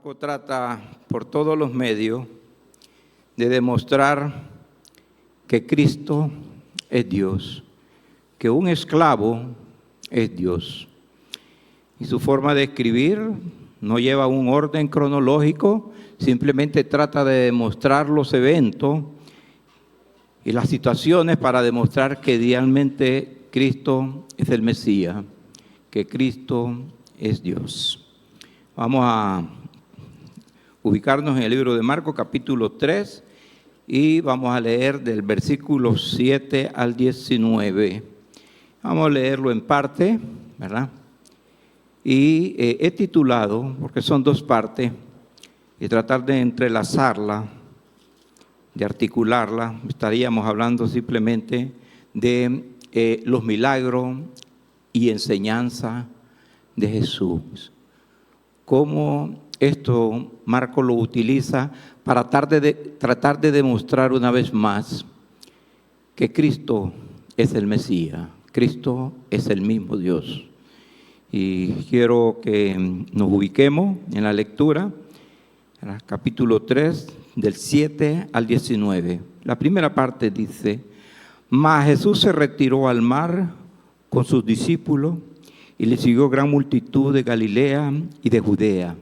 Marco trata por todos los medios de demostrar que Cristo es Dios, que un esclavo es Dios. Y su forma de escribir no lleva un orden cronológico, simplemente trata de demostrar los eventos y las situaciones para demostrar que realmente Cristo es el Mesías, que Cristo es Dios. Vamos a ubicarnos en el libro de Marcos, capítulo 3, y vamos a leer del versículo 7 al 19. Vamos a leerlo en parte, ¿verdad? Y he titulado, porque son dos partes, y tratar de entrelazarla, de articularla. Estaríamos hablando simplemente de los milagros y enseñanza de Jesús. Cómo esto Marco lo utiliza para tratar de demostrar una vez más que Cristo es el Mesías, Cristo es el mismo Dios. Y quiero que nos ubiquemos en la lectura, en el capítulo 3, del 7 al 19. La primera parte dice: Mas Jesús se retiró al mar con sus discípulos y le siguió gran multitud de Galilea y de Judea,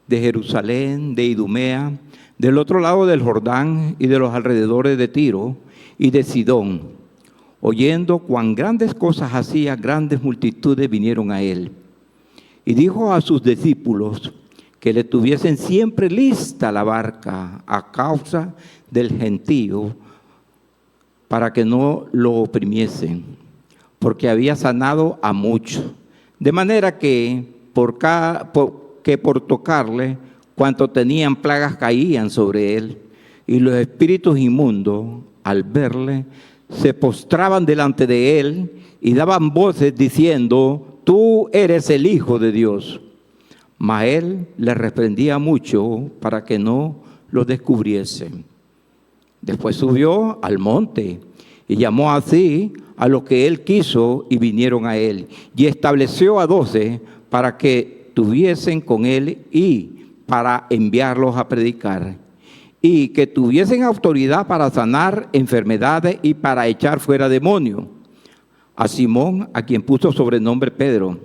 de Jerusalén, de Idumea, del otro lado del Jordán y de los alrededores de Tiro y de Sidón. Oyendo cuán grandes cosas hacía, grandes multitudes vinieron a él. Y dijo a sus discípulos que le tuviesen siempre lista la barca a causa del gentío, para que no lo oprimiesen, porque había sanado a muchos. De manera que por tocarle, cuanto tenían plagas caían sobre él, y los espíritus inmundos, al verle, se postraban delante de él y daban voces diciendo: Tú eres el Hijo de Dios. Mas él les reprendía mucho para que no lo descubriesen. Después subió al monte y llamó así a los que él quiso y vinieron a él, y estableció a 12 para que tuviesen con él y para enviarlos a predicar, y que tuviesen autoridad para sanar enfermedades y para echar fuera demonios. A Simón, a quien puso sobrenombre Pedro,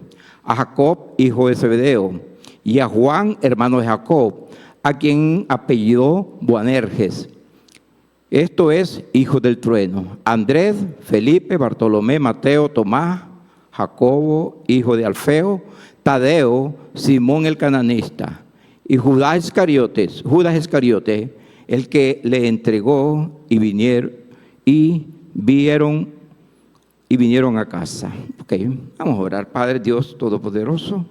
a Jacob, hijo de Zebedeo, y a Juan, hermano de Jacob, a quien apellidó Boanerges, esto es, hijo del trueno, Andrés, Felipe, Bartolomé, Mateo, Tomás, Jacobo, hijo de Alfeo, Tadeo, Simón el cananista, y Judas Iscariote, el que le entregó, y vinieron a casa. Okay. Vamos a orar. Padre Dios Todopoderoso,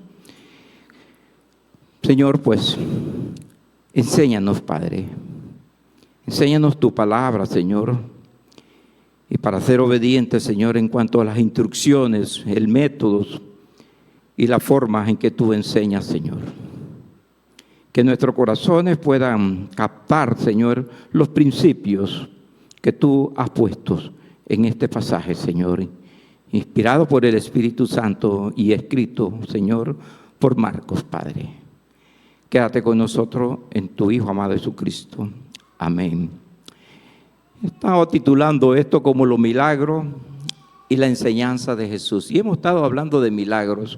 Señor, pues, enséñanos, Padre. Enséñanos tu palabra, Señor, y para ser obedientes, Señor, en cuanto a las instrucciones, el método y las formas en que tú enseñas, Señor. Que nuestros corazones puedan captar, Señor, los principios que tú has puesto en este pasaje, Señor, inspirado por el Espíritu Santo y escrito, Señor, por Marcos, Padre. Quédate con nosotros en tu Hijo amado Jesucristo. Amén. He estado titulando esto como los milagros y la enseñanza de Jesús. Y hemos estado hablando de milagros.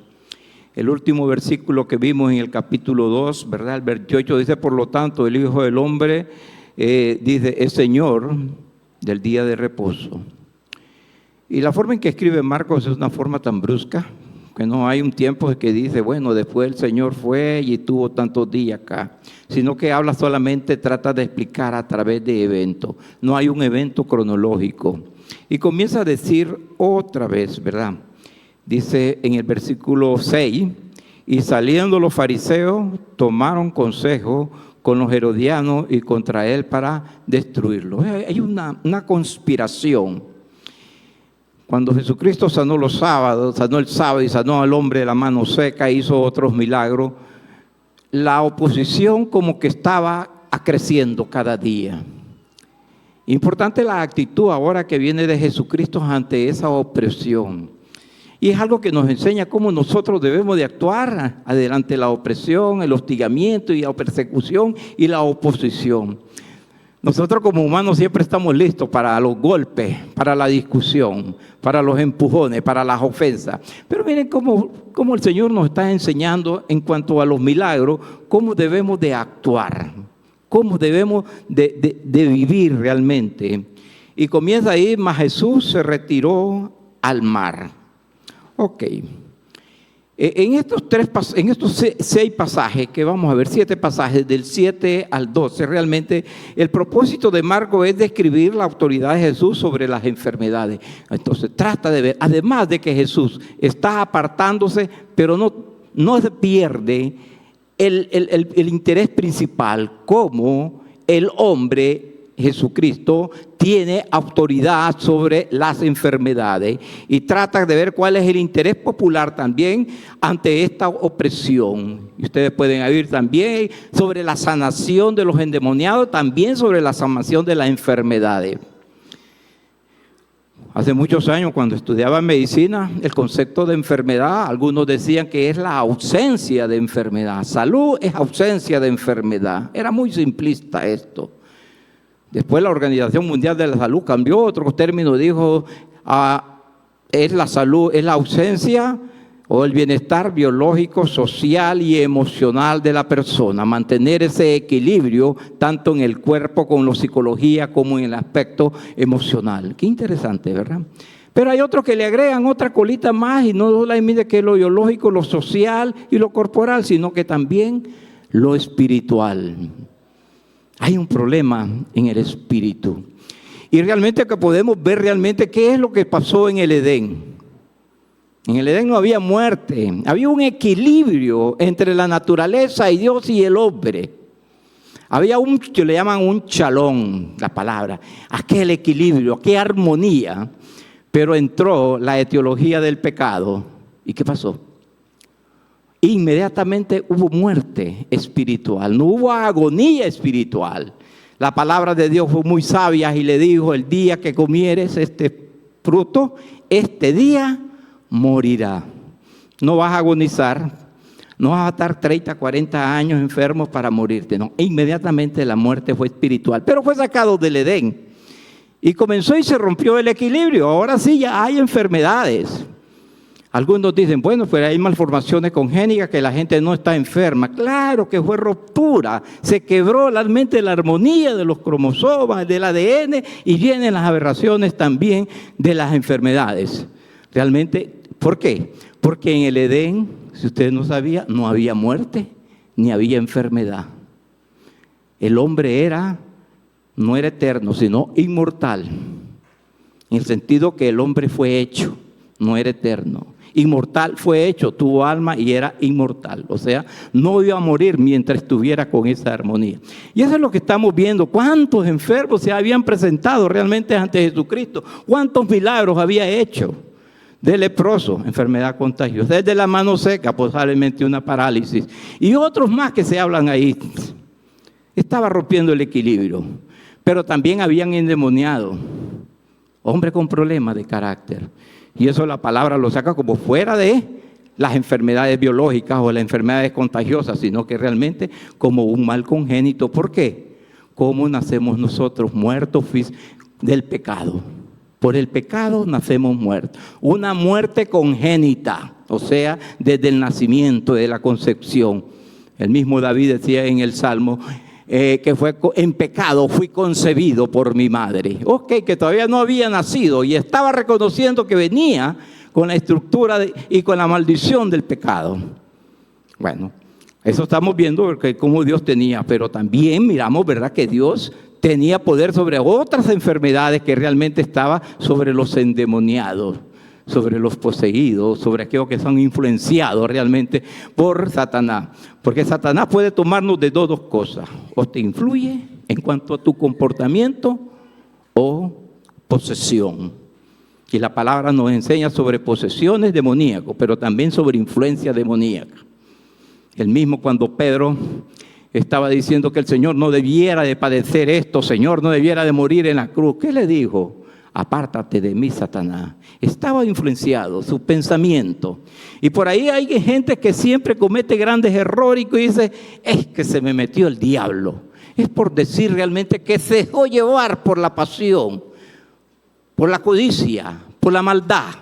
El último versículo que vimos en el capítulo 2, ¿verdad? El 28 dice: Por lo tanto, el Hijo del Hombre, dice, es Señor del día de reposo. Y la forma en que escribe Marcos es una forma tan brusca, que no hay un tiempo que dice, bueno, después el Señor fue y tuvo tantos días acá, sino que habla solamente, trata de explicar a través de eventos. No hay un evento cronológico. Y comienza a decir otra vez, ¿verdad? Dice en el versículo 6, y saliendo los fariseos, tomaron consejo con los herodianos y contra él para destruirlo. Hay una conspiración. Cuando Jesucristo sanó el sábado y sanó al hombre de la mano seca, hizo otros milagros, la oposición como que estaba creciendo cada día. Importante la actitud ahora que viene de Jesucristo ante esa opresión. Y es algo que nos enseña cómo nosotros debemos de actuar adelante la opresión, el hostigamiento y la persecución y la oposición. Nosotros como humanos siempre estamos listos para los golpes, para la discusión, para los empujones, para las ofensas. Pero miren cómo el Señor nos está enseñando en cuanto a los milagros, cómo debemos de actuar, cómo debemos de vivir realmente. Y comienza ahí, mas Jesús se retiró al mar. Ok. En estos 6 pasajes, que vamos a ver, 7 pasajes, del 7 al 12, realmente el propósito de Marcos es describir la autoridad de Jesús sobre las enfermedades. Entonces trata de ver, además de que Jesús está apartándose, pero no se pierde el interés principal, como el hombre Jesucristo tiene autoridad sobre las enfermedades, y trata de ver cuál es el interés popular también ante esta opresión. Y ustedes pueden oír también sobre la sanación de los endemoniados, también sobre la sanación de las enfermedades. Hace muchos años, cuando estudiaba medicina, el concepto de enfermedad, algunos decían que es la ausencia de enfermedad. Salud es ausencia de enfermedad. Era muy simplista esto. Después la Organización Mundial de la Salud cambió otro término, dijo, es la salud, es la ausencia o el bienestar biológico, social y emocional de la persona. Mantener ese equilibrio tanto en el cuerpo, con la psicología, como en el aspecto emocional. Qué interesante, ¿verdad? Pero hay otros que le agregan otra colita más, y no solamente que lo biológico, lo social y lo corporal, sino que también lo espiritual. Hay un problema en el espíritu. Y realmente que podemos ver realmente qué es lo que pasó en el Edén. En el Edén no había muerte, había un equilibrio entre la naturaleza y Dios y el hombre. Había que le llaman un shalom, la palabra, aquel equilibrio, aquella armonía. Pero entró la etiología del pecado. ¿Y qué pasó? Inmediatamente hubo muerte espiritual, no hubo agonía espiritual. La palabra de Dios fue muy sabia y le dijo, el día que comieres este fruto, este día morirá. No vas a agonizar, no vas a estar 30, 40 años enfermos para morirte. No, inmediatamente la muerte fue espiritual, pero fue sacado del Edén. Y comenzó y se rompió el equilibrio. Ahora sí ya hay enfermedades. Algunos dicen, bueno, pues hay malformaciones congénitas, que la gente no está enferma. Claro que fue ruptura, se quebró realmente la armonía de los cromosomas, del ADN, y vienen las aberraciones también de las enfermedades. Realmente, ¿por qué? Porque en el Edén, si ustedes no sabían, no había muerte, ni había enfermedad. El hombre no era eterno, sino inmortal. En el sentido que el hombre fue hecho, no era eterno. Inmortal fue hecho, tuvo alma y era inmortal. O sea, no iba a morir mientras estuviera con esa armonía. Y eso es lo que estamos viendo. ¿Cuántos enfermos se habían presentado realmente ante Jesucristo? ¿Cuántos milagros había hecho? De leproso, enfermedad contagiosa. Desde la mano seca, posiblemente una parálisis. Y otros más que se hablan ahí. Estaba rompiendo el equilibrio. Pero también habían endemoniado. Hombres con problemas de carácter. Y eso la palabra lo saca como fuera de las enfermedades biológicas o las enfermedades contagiosas, sino que realmente como un mal congénito. ¿Por qué? ¿Cómo nacemos nosotros muertos del pecado? Por el pecado nacemos muertos. Una muerte congénita, o sea, desde el nacimiento, de la concepción. El mismo David decía en el Salmo, que fue en pecado fui concebido por mi madre. Ok, que todavía no había nacido y estaba reconociendo que venía con la estructura y con la maldición del pecado. Bueno, eso estamos viendo porque cómo Dios tenía, pero también miramos, ¿verdad?, que Dios tenía poder sobre otras enfermedades que realmente estaba sobre los endemoniados, sobre los poseídos, sobre aquellos que son influenciados realmente por Satanás. Porque Satanás puede tomarnos de dos cosas. O te influye en cuanto a tu comportamiento o posesión. Y la palabra nos enseña sobre posesiones demoníacas, pero también sobre influencia demoníaca. El mismo cuando Pedro estaba diciendo que el Señor no debiera de padecer esto, Señor, no debiera de morir en la cruz. ¿Qué le dijo apártate de mí, Satanás. Estaba influenciado su pensamiento. Y por ahí hay gente que siempre comete grandes errores y dice, es que se me metió el diablo. Es por decir realmente que se dejó llevar por la pasión, por la codicia, por la maldad.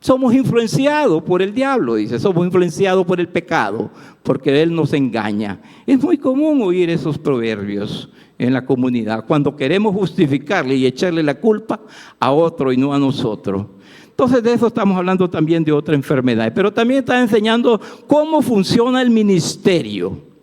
Somos influenciados por el diablo, dice, somos influenciados por el pecado, porque él nos engaña. Es muy común oír esos proverbios en la comunidad, cuando queremos justificarle y echarle la culpa a otro y no a nosotros. Entonces de eso estamos hablando también de otra enfermedad, pero también está enseñando cómo funciona el ministerio.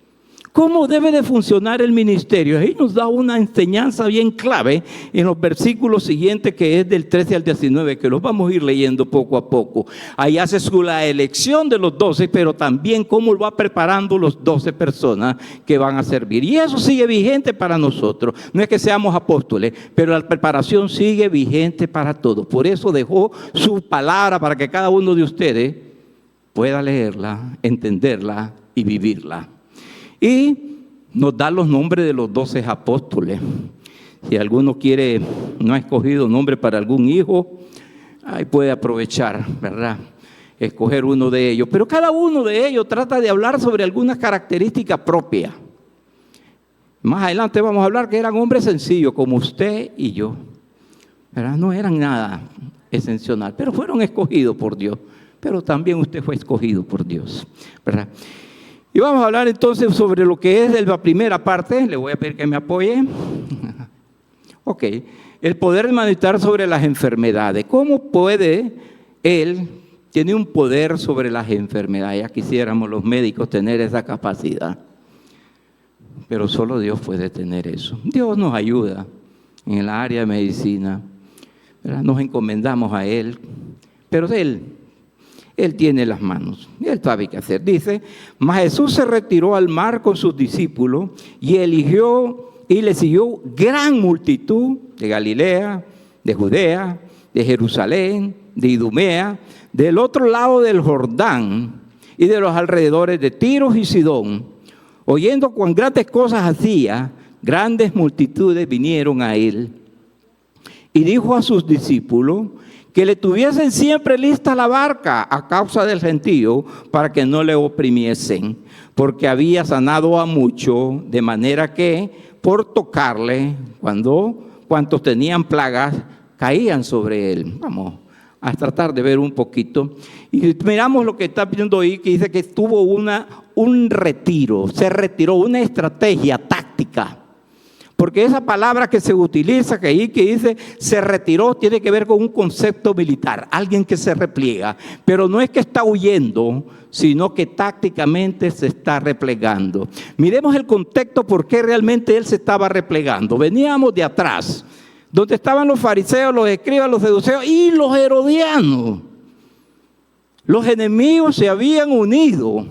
¿Cómo debe de funcionar el ministerio? Ahí nos da una enseñanza bien clave en los versículos siguientes, que es del 13 al 19, que los vamos a ir leyendo poco a poco. Ahí hace la elección de los 12, pero también cómo va preparando los 12 personas que van a servir. Y eso sigue vigente para nosotros. No es que seamos apóstoles, pero la preparación sigue vigente para todos. Por eso dejó su palabra para que cada uno de ustedes pueda leerla, entenderla y vivirla. Y nos da los nombres de los 12 apóstoles. Si alguno no ha escogido nombre para algún hijo, ahí puede aprovechar, ¿verdad? Escoger uno de ellos. Pero cada uno de ellos trata de hablar sobre alguna característica propia. Más adelante vamos a hablar que eran hombres sencillos, como usted y yo, ¿verdad? No eran nada excepcional, pero fueron escogidos por Dios. Pero también usted fue escogido por Dios, ¿verdad? Y vamos a hablar entonces sobre lo que es de la primera parte. Le voy a pedir que me apoye. Ok. El poder de meditar sobre las enfermedades. ¿Cómo puede él tener un poder sobre las enfermedades? Ya quisiéramos los médicos tener esa capacidad. Pero solo Dios puede tener eso. Dios nos ayuda en el área de medicina, ¿verdad? Nos encomendamos a Él. Pero Él tiene las manos, Él sabe qué hacer. Dice, mas Jesús se retiró al mar con sus discípulos y le siguió gran multitud de Galilea, de Judea, de Jerusalén, de Idumea, del otro lado del Jordán y de los alrededores de Tiro y Sidón. Oyendo cuán grandes cosas hacía, grandes multitudes vinieron a Él. Y dijo a sus discípulos que le tuviesen siempre lista la barca a causa del gentío, para que no le oprimiesen, porque había sanado a muchos, de manera que por tocarle, cuantos tenían plagas, caían sobre él. Vamos a tratar de ver un poquito. Y miramos lo que está viendo ahí, que dice que tuvo un retiro, se retiró, una estrategia táctica. Porque esa palabra que se utiliza, que dice se retiró, tiene que ver con un concepto militar, alguien que se repliega. Pero no es que está huyendo, sino que tácticamente se está replegando. Miremos el contexto por qué realmente él se estaba replegando. Veníamos de atrás, donde estaban los fariseos, los escribas, los saduceos y los herodianos. Los enemigos se habían unido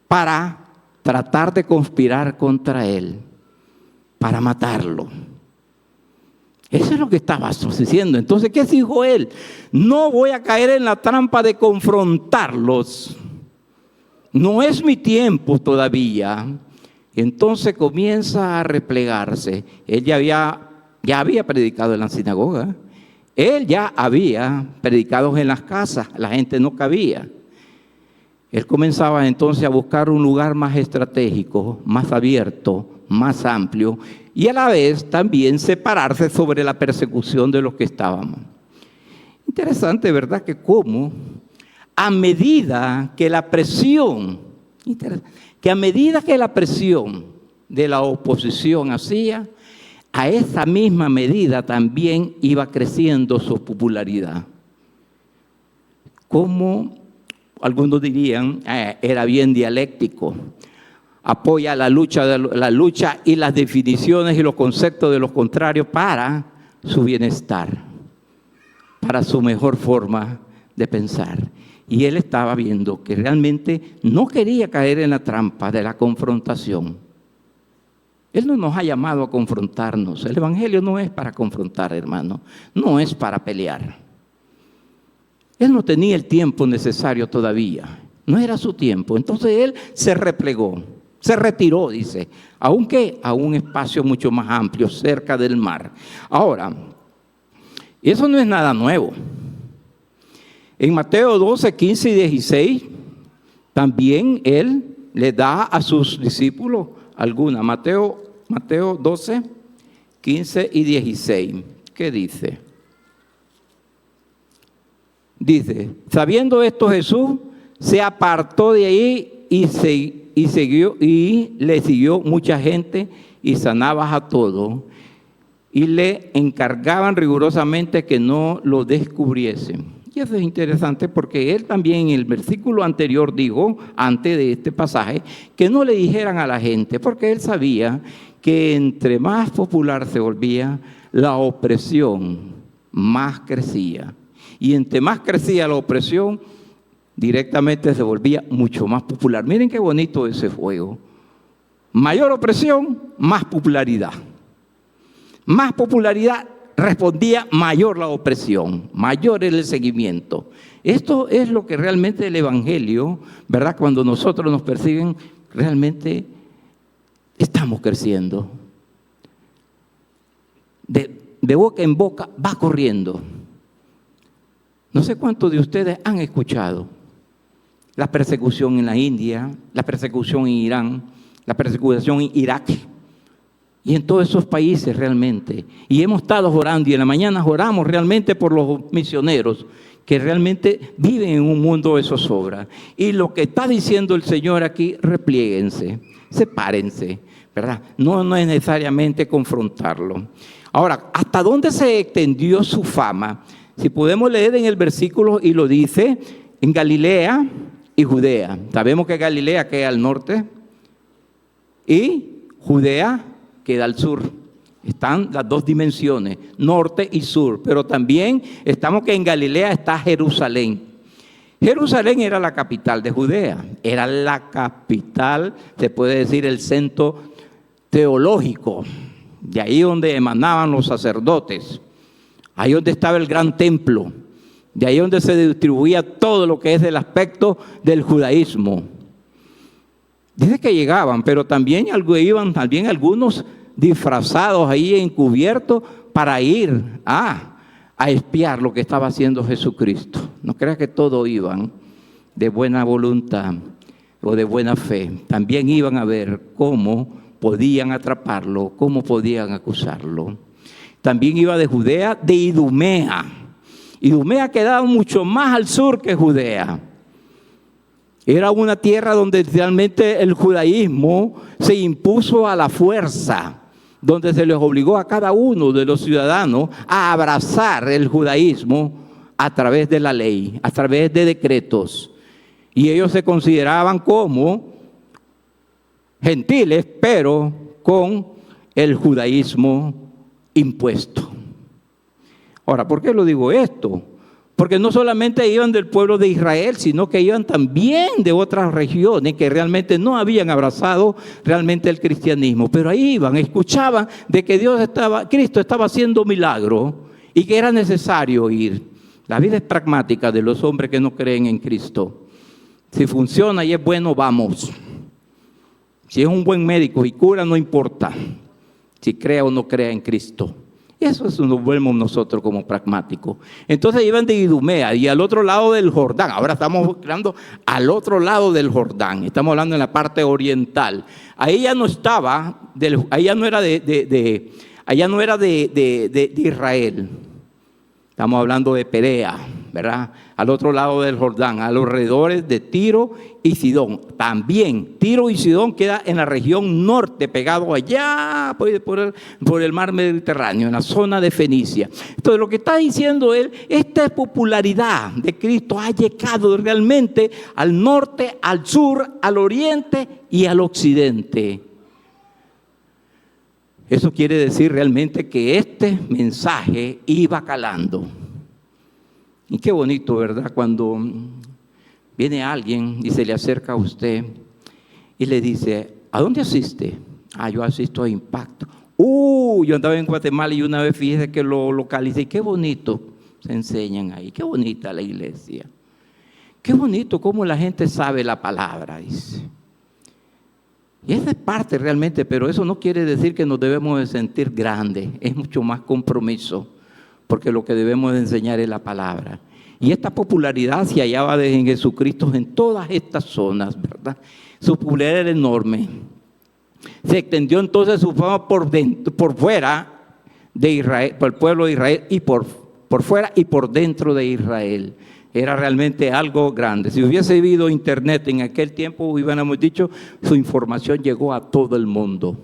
para tratar de conspirar contra él, para matarlo. Eso es lo que estaba sucediendo. Entonces, ¿qué dijo él? No voy a caer en la trampa de confrontarlos. No es mi tiempo todavía. Entonces comienza a replegarse. Él ya había predicado en la sinagoga. Él ya había predicado en las casas. La gente no cabía. Él comenzaba entonces a buscar un lugar más estratégico, más abierto, más amplio, y a la vez también separarse sobre la persecución de los que estábamos. Interesante, ¿verdad? Que cómo a medida que la presión de la oposición hacía, a esa misma medida también iba creciendo su popularidad. Como algunos dirían, era bien dialéctico. Apoya la lucha y las definiciones y los conceptos de los contrarios para su bienestar, para su mejor forma de pensar. Y él estaba viendo que realmente no quería caer en la trampa de la confrontación. Él no nos ha llamado a confrontarnos. El evangelio no es para confrontar, hermano. No es para pelear. Él no tenía el tiempo necesario todavía. No era su tiempo. Entonces él se replegó. Se retiró, dice, aunque a un espacio mucho más amplio, cerca del mar. Ahora, Y eso no es nada nuevo. En Mateo 12, 15 y 16, también Él le da a sus discípulos alguna. Mateo 12, 15 y 16. ¿Qué dice? Dice, sabiendo esto Jesús se apartó de ahí y le siguió mucha gente y sanaba a todos. Y le encargaban rigurosamente que no lo descubriesen. Y eso es interesante porque él también en el versículo anterior dijo, antes de este pasaje, que no le dijeran a la gente, porque él sabía que entre más popular se volvía, la opresión más crecía. Y entre más crecía la opresión, directamente se volvía mucho más popular. Miren qué bonito ese juego. Mayor opresión, más popularidad. Más popularidad, respondía mayor la opresión, mayor era el seguimiento. Esto es lo que realmente el Evangelio, ¿verdad? Cuando nosotros nos persiguen, realmente estamos creciendo. De boca en boca va corriendo. No sé cuántos de ustedes han escuchado la persecución en la India, la persecución en Irán, la persecución en Irak y en todos esos países realmente. Y hemos estado orando y en la mañana oramos realmente por los misioneros que realmente viven en un mundo de zozobra. Y lo que está diciendo el Señor aquí, replieguense, sepárense, ¿verdad? No es necesariamente confrontarlo. Ahora, ¿hasta dónde se extendió su fama? Si podemos leer en el versículo y lo dice, en Galilea y Judea. Sabemos que Galilea queda al norte y Judea queda al sur. Están las dos dimensiones, norte y sur, pero también estamos que en Galilea está Jerusalén. Jerusalén era la capital de Judea, era la capital, se puede decir el centro teológico, de ahí donde emanaban los sacerdotes, ahí donde estaba el gran templo, de ahí donde se distribuía todo lo que es el aspecto del judaísmo. Dice que llegaban, pero también iban algunos disfrazados ahí encubiertos para ir a espiar lo que estaba haciendo Jesucristo. No creas que todos iban de buena voluntad o de buena fe. También iban a ver cómo podían atraparlo, cómo podían acusarlo. También iba de Judea, de Idumea. Idumea quedaba mucho más al sur que Judea. Era una tierra donde realmente el judaísmo se impuso a la fuerza, donde se les obligó a cada uno de los ciudadanos a abrazar el judaísmo a través de la ley, a través de decretos. Y ellos se consideraban como gentiles, pero con el judaísmo impuesto. Ahora, ¿por qué lo digo esto? Porque no solamente iban del pueblo de Israel, sino que iban también de otras regiones que realmente no habían abrazado realmente el cristianismo. Pero ahí iban, escuchaban de que Cristo estaba haciendo milagros y que era necesario ir. La vida es pragmática de los hombres que no creen en Cristo. Si funciona y es bueno, vamos. Si es un buen médico y cura, no importa. Si crea o no crea en Cristo. Eso es lo vemos nosotros como pragmáticos. Entonces iban de Idumea y al otro lado del Jordán. Ahora estamos hablando al otro lado del Jordán. Estamos hablando en la parte oriental. Ahí ya no estaba, allá no era de Israel. Estamos hablando de Perea, ¿verdad? Al otro lado del Jordán, a los alrededores de Tiro y Sidón. También Tiro y Sidón queda en la región norte, pegado allá por el mar Mediterráneo, en la zona de Fenicia. Entonces lo que está diciendo él, esta popularidad de Cristo ha llegado realmente al norte, al sur, al oriente y al occidente. Eso quiere decir realmente que este mensaje iba calando. Y qué bonito, ¿verdad? Cuando viene alguien y se le acerca a usted y le dice, ¿a dónde asiste? Yo asisto a Impacto. Yo andaba en Guatemala y una vez fíjese que lo localicé. Y qué bonito se enseñan ahí. Qué bonita la iglesia. Qué bonito cómo la gente sabe la palabra, dice. Y esa es parte realmente, pero eso no quiere decir que nos debemos de sentir grandes. Es mucho más compromiso. porque lo que debemos de enseñar es la palabra. Y esta popularidad se hallaba en Jesucristo en todas estas zonas, ¿verdad? Su popularidad era enorme. Se extendió entonces su fama por fuera de Israel, por el pueblo de Israel, y por fuera y por dentro de Israel. Era realmente algo grande. Si hubiese habido internet en aquel tiempo, hubiéramos dicho, su información llegó a todo el mundo,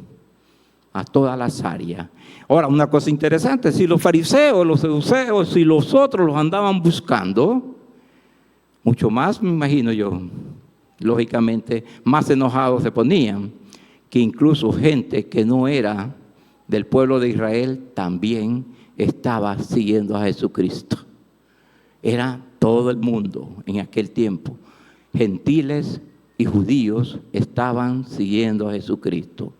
a todas las áreas. Ahora, una cosa interesante, si los fariseos, los saduceos, si los otros los andaban buscando, mucho más, me imagino yo, lógicamente, más enojados se ponían, que incluso gente que no era del pueblo de Israel también estaba siguiendo a Jesucristo. Era todo el mundo en aquel tiempo, gentiles y judíos estaban siguiendo a Jesucristo.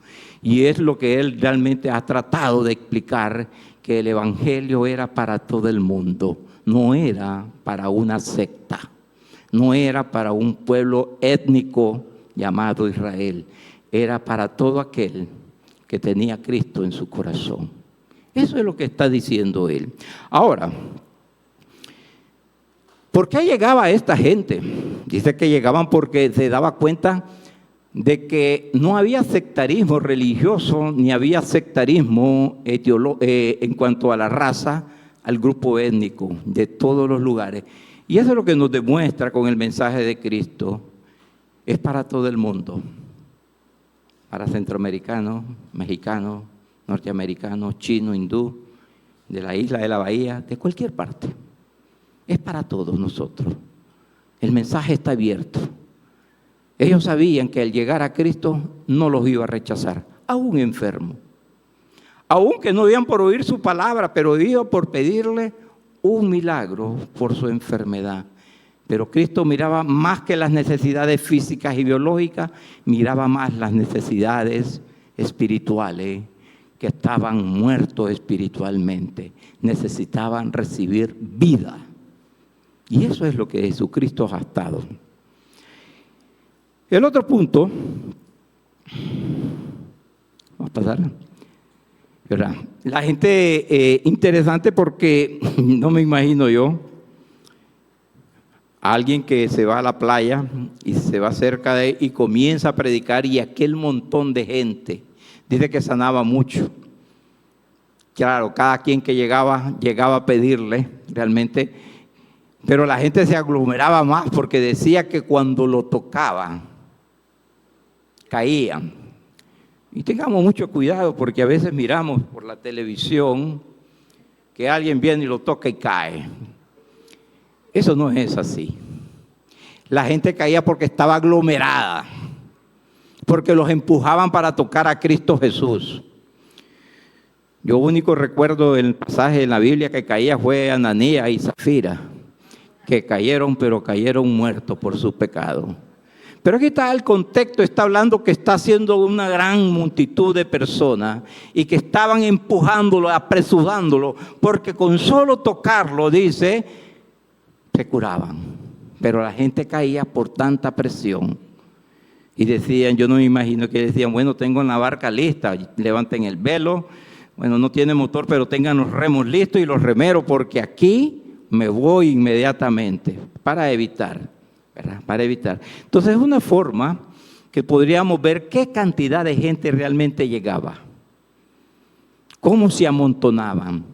Y es lo que él realmente ha tratado de explicar, que el evangelio era para todo el mundo, no era para una secta, no era para un pueblo étnico llamado Israel, era para todo aquel que tenía a Cristo en su corazón. Eso es lo que está diciendo él. Ahora, ¿por qué llegaba esta gente? Dice que llegaban porque se daba cuenta de que no había sectarismo religioso, ni había sectarismo en cuanto a la raza, al grupo étnico de todos los lugares. Y eso es lo que nos demuestra con el mensaje de Cristo. Es para todo el mundo, para centroamericanos, mexicanos, norteamericanos, chinos, hindú, de la isla de la bahía, de cualquier parte. Es para todos nosotros. El mensaje está abierto. Ellos sabían que al llegar a Cristo no los iba a rechazar, aún enfermo. Aún que no iban por oír su palabra, pero iban por pedirle un milagro por su enfermedad. Pero Cristo miraba más que las necesidades físicas y biológicas, miraba más las necesidades espirituales, que estaban muertos espiritualmente, necesitaban recibir vida. Y eso es lo que Jesucristo ha estado. El otro punto, vamos a pasar, ¿verdad? La gente interesante, porque no me imagino yo a alguien que se va a la playa y se va cerca de él y comienza a predicar, y aquel montón de gente, dice que sanaba mucho. Claro, cada quien que llegaba a pedirle realmente, pero la gente se aglomeraba más porque decía que cuando lo tocaban, caían. Y tengamos mucho cuidado, porque a veces miramos por la televisión que alguien viene y lo toca y cae. Eso no es así. La gente caía porque estaba aglomerada, porque los empujaban para tocar a Cristo Jesús. Yo único recuerdo el pasaje en la Biblia que caía fue Ananías y Zafira, que cayeron, pero cayeron muertos por su pecado. Pero aquí está el contexto, está hablando que está haciendo una gran multitud de personas y que estaban empujándolo, apresurándolo, porque con solo tocarlo, dice, se curaban. Pero la gente caía por tanta presión. Y decían, yo no me imagino que decían, bueno, tengo la barca lista, levanten el velo, bueno, no tiene motor, pero tengan los remos listos y los remeros, porque aquí me voy inmediatamente, para evitar, ¿verdad? Para evitar. Entonces es una forma que podríamos ver qué cantidad de gente realmente llegaba, cómo se amontonaban,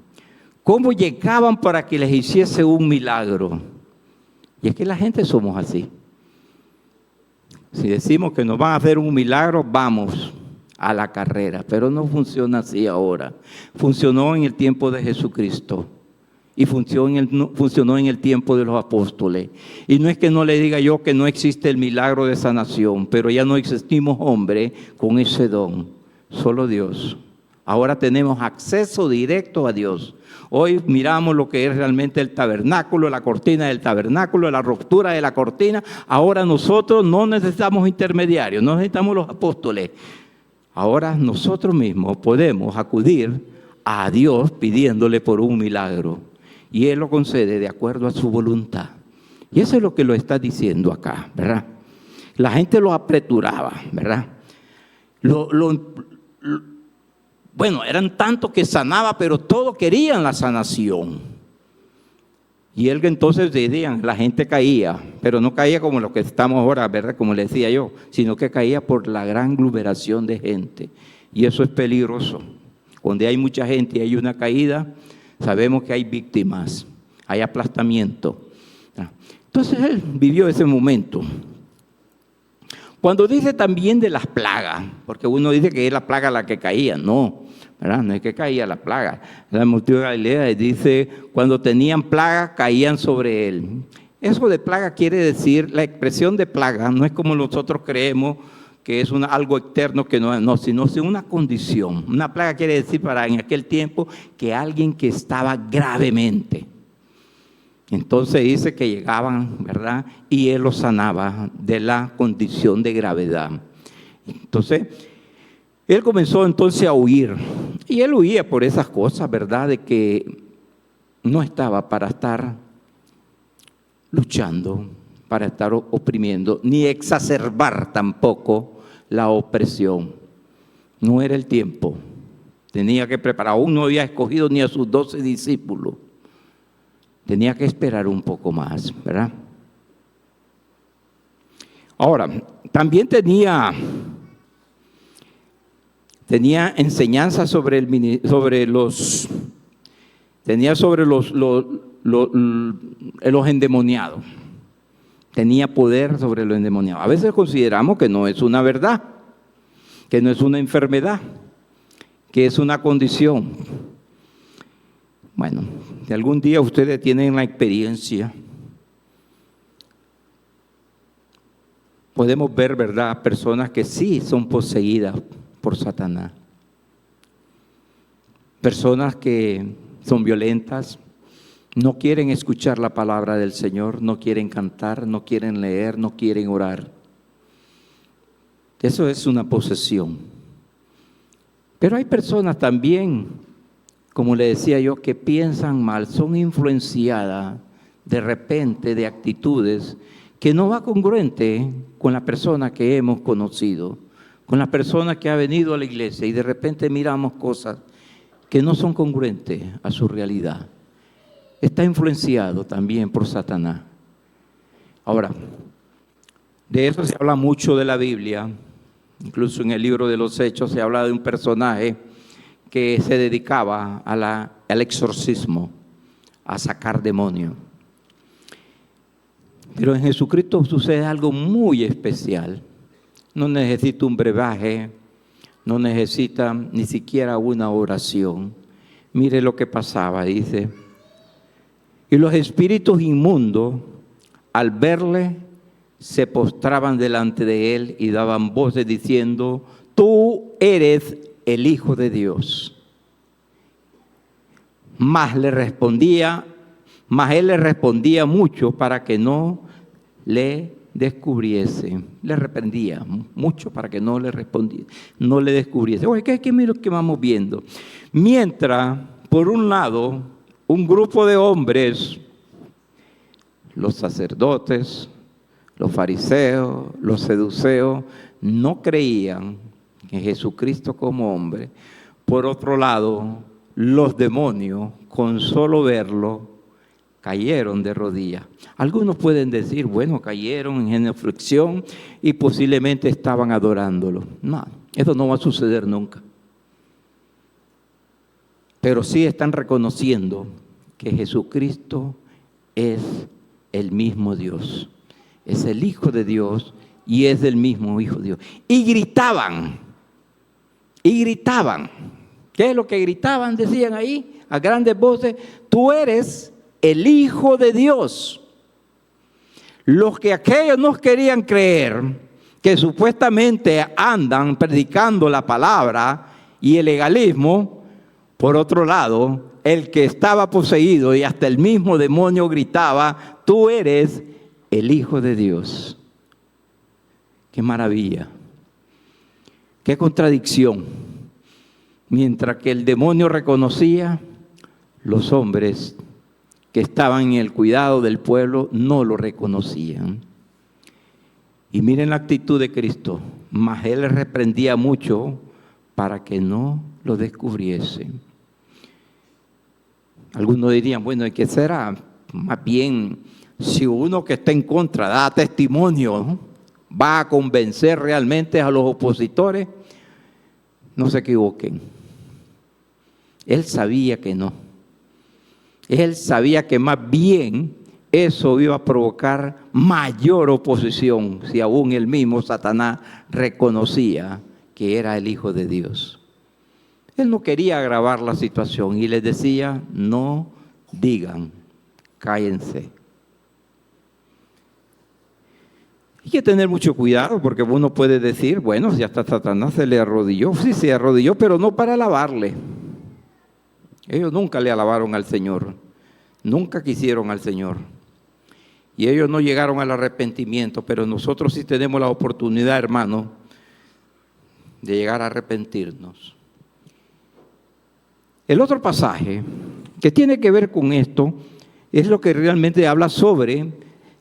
cómo llegaban para que les hiciese un milagro. Y es que la gente somos así. Si decimos que nos van a hacer un milagro, vamos a la carrera, pero no funciona así ahora. Funcionó en el tiempo de Jesucristo. Y funcionó en el tiempo de los apóstoles. Y no es que no le diga yo que no existe el milagro de sanación, pero ya no existimos hombres con ese don, solo Dios. Ahora tenemos acceso directo a Dios. Hoy miramos lo que es realmente el tabernáculo, la cortina del tabernáculo, la ruptura de la cortina. Ahora nosotros no necesitamos intermediarios, no necesitamos los apóstoles. Ahora nosotros mismos podemos acudir a Dios pidiéndole por un milagro. Y Él lo concede de acuerdo a su voluntad. Y eso es lo que lo está diciendo acá, ¿verdad? La gente lo apresuraba, ¿verdad? Bueno, eran tantos que sanaba, pero todos querían la sanación. Y él entonces decían, la gente caía, pero no caía como lo que estamos ahora, ¿verdad? Como le decía yo, sino que caía por la gran aglomeración de gente. Y eso es peligroso. Donde hay mucha gente y hay una caída, sabemos que hay víctimas, hay aplastamiento. Entonces él vivió ese momento. Cuando dice también de las plagas, porque uno dice que es la plaga la que caía, no, ¿verdad? No es que caía la plaga. La multitud de Galilea dice, cuando tenían plaga, caían sobre él. Eso de plaga quiere decir, la expresión de plaga no es como nosotros creemos que es algo externo, que no, sino es una condición. Una plaga quiere decir en aquel tiempo que alguien que estaba gravemente. Entonces dice que llegaban, ¿verdad? Y él los sanaba de la condición de gravedad. Entonces, él comenzó entonces a huir. Y él huía por esas cosas, ¿verdad? De que no estaba para estar luchando, para estar oprimiendo, ni exacerbar tampoco la opresión. No era el tiempo. Tenía que preparar. Aún no había escogido ni a sus 12 discípulos. Tenía que esperar un poco más, ¿verdad? Ahora, también tenía enseñanza sobre los endemoniados. Tenía poder sobre los endemoniados. A veces consideramos que no es una verdad, que no es una enfermedad, que es una condición. Bueno, si algún día ustedes tienen la experiencia, podemos ver, ¿verdad?, personas que sí son poseídas por Satanás. Personas que son violentas, no quieren escuchar la palabra del Señor, no quieren cantar, no quieren leer, no quieren orar. Eso es una posesión. Pero hay personas también, como le decía yo, que piensan mal, son influenciadas de repente de actitudes que no va congruente con la persona que hemos conocido, con la persona que ha venido a la iglesia, y de repente miramos cosas que no son congruentes a su realidad. Está influenciado también por Satanás. Ahora, de eso se habla mucho de la Biblia, incluso en el libro de los Hechos se habla de un personaje que se dedicaba al exorcismo, a sacar demonios. Pero en Jesucristo sucede algo muy especial. No necesita un brebaje, no necesita ni siquiera una oración. Mire lo que pasaba, dice. Y los espíritus inmundos, al verle, se postraban delante de él y daban voces diciendo, tú eres el Hijo de Dios. Mas él le respondía mucho para que no le descubriese. Le reprendía mucho para que no le respondiese, no le descubriese. Oye, ¿qué es lo que vamos viendo? Mientras, por un lado, un grupo de hombres, los sacerdotes, los fariseos, los seduceos, no creían en Jesucristo como hombre. Por otro lado, los demonios, con solo verlo, cayeron de rodillas. Algunos pueden decir, bueno, cayeron en genuflexión y posiblemente estaban adorándolo. No, eso no va a suceder nunca. Pero sí están reconociendo que Jesucristo es el mismo Dios. Es el Hijo de Dios y es el mismo Hijo de Dios. Y gritaban. ¿Qué es lo que gritaban? Decían ahí a grandes voces, tú eres el Hijo de Dios. Los que aquellos no querían creer, que supuestamente andan predicando la palabra y el legalismo, por otro lado, el que estaba poseído y hasta el mismo demonio gritaba, tú eres el Hijo de Dios. ¡Qué maravilla! ¡Qué contradicción! Mientras que el demonio reconocía, los hombres que estaban en el cuidado del pueblo no lo reconocían. Y miren la actitud de Cristo. Mas él reprendía mucho para que no lo descubriesen. Algunos dirían, bueno, ¿y qué será? Más bien, si uno que está en contra da testimonio, ¿no?, va a convencer realmente a los opositores. No se equivoquen. Él sabía que no. Él sabía que más bien eso iba a provocar mayor oposición si aún el mismo Satanás reconocía que era el Hijo de Dios. Él no quería agravar la situación y les decía, no digan, cállense. Hay que tener mucho cuidado porque uno puede decir, bueno, si hasta Satanás se le arrodilló. Sí, se arrodilló, pero no para alabarle. Ellos nunca le alabaron al Señor, nunca quisieron al Señor. Y ellos no llegaron al arrepentimiento, pero nosotros sí tenemos la oportunidad, hermano, de llegar a arrepentirnos. El otro pasaje que tiene que ver con esto es lo que realmente habla sobre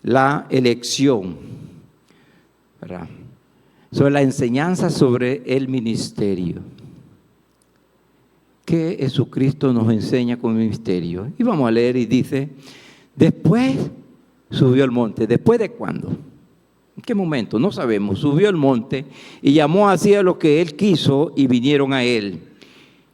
la elección, ¿verdad?, sobre la enseñanza sobre el ministerio. ¿Qué Jesucristo nos enseña con el ministerio? Y vamos a leer y dice, después subió al monte. ¿Después de cuándo? ¿En qué momento? No sabemos. Subió al monte y llamó así a los que él quiso y vinieron a él.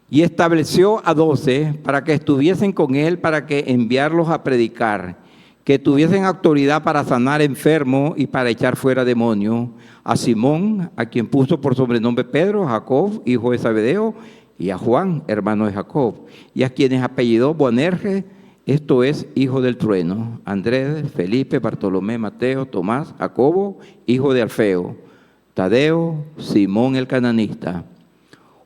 Y estableció a 12 para que estuviesen con él, para que enviarlos a predicar, que tuviesen autoridad para sanar enfermos y para echar fuera demonios. A Simón, a quien puso por sobrenombre Pedro, a Jacob, hijo de Zebedeo, y a Juan, hermano de Jacob, y a quienes apellidó Boanerges, esto es, hijo del trueno, Andrés, Felipe, Bartolomé, Mateo, Tomás, Jacobo, hijo de Alfeo, Tadeo, Simón el cananista,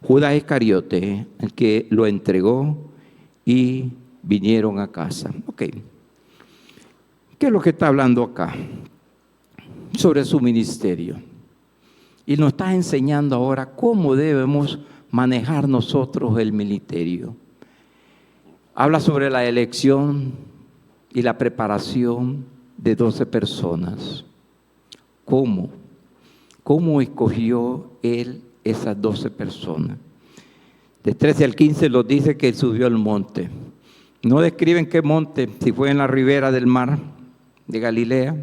Judas Iscariote, el que lo entregó, y vinieron a casa. Ok. ¿Qué es lo que está hablando acá? Sobre su ministerio. Y nos está enseñando ahora cómo debemos manejar nosotros el ministerio. Habla sobre la elección y la preparación de 12 personas. ¿Cómo? ¿Cómo escogió él esas 12 personas? De 13 al 15 nos dice que él subió al monte. No describen qué monte, si fue en la ribera del mar de Galilea.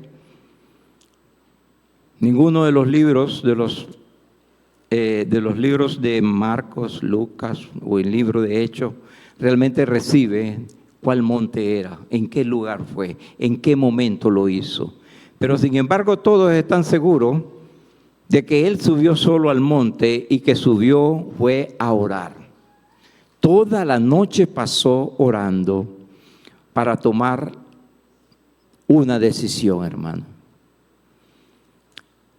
Ninguno de los libros de Marcos, Lucas o el libro de Hechos realmente recibe cuál monte era, en qué lugar fue, en qué momento lo hizo. Pero sin embargo todos están seguros de que él subió solo al monte y que subió fue a orar. Toda la noche pasó orando para tomar una decisión, hermano.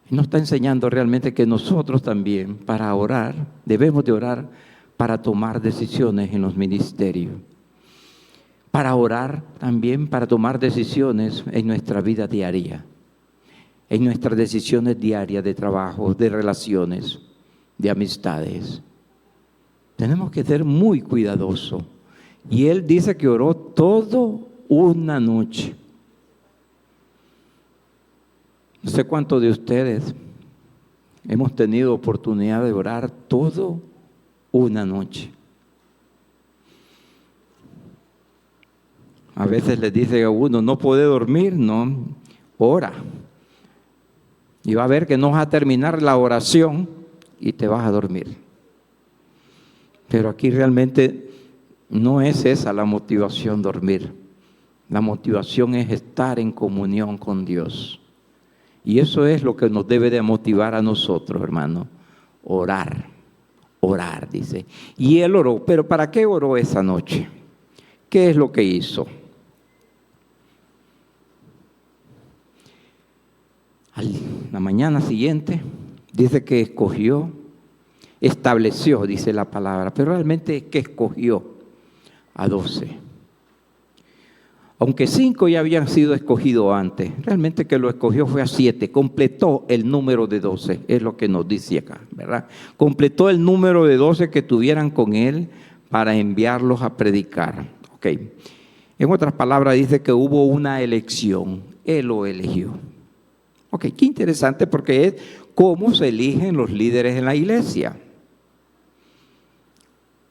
Nos está enseñando realmente que nosotros también, para orar, debemos de orar para tomar decisiones en los ministerios. Para orar también, para tomar decisiones en nuestra vida diaria. En nuestras decisiones diarias de trabajo, de relaciones, de amistades. Tenemos que ser muy cuidadosos. Y él dice que oró toda una noche. No sé cuántos de ustedes hemos tenido oportunidad de orar toda una noche. A veces les dice a uno, no puede dormir, no, ora. Y va a ver que no vas a terminar la oración y te vas a dormir. Pero aquí realmente no es esa la motivación, dormir. La motivación es estar en comunión con Dios. Y eso es lo que nos debe de motivar a nosotros, hermano. Orar, orar, dice. Y él oró, pero ¿para qué oró esa noche? ¿Qué es lo que hizo? La mañana siguiente dice que escogió, estableció, dice la palabra, pero realmente que escogió a 12. Aunque 5 ya habían sido escogidos antes, realmente que lo escogió fue a 7, completó el número de 12, es lo que nos dice acá, ¿verdad? Completó el número de 12 que tuvieran con él para enviarlos a predicar. Ok. En otras palabras dice que hubo una elección, él lo eligió. Ok, qué interesante porque es cómo se eligen los líderes en la iglesia.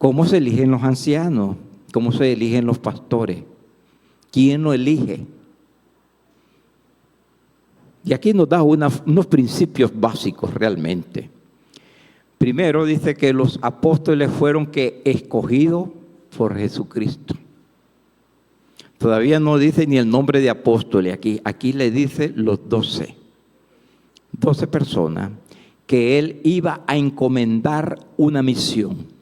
¿Cómo se eligen los ancianos? ¿Cómo se eligen los pastores? ¿Quién lo elige? Y aquí nos da unos principios básicos realmente. Primero dice que los apóstoles fueron escogidos por Jesucristo. Todavía no dice ni el nombre de apóstoles aquí. Aquí le dice los 12 personas que él iba a encomendar una misión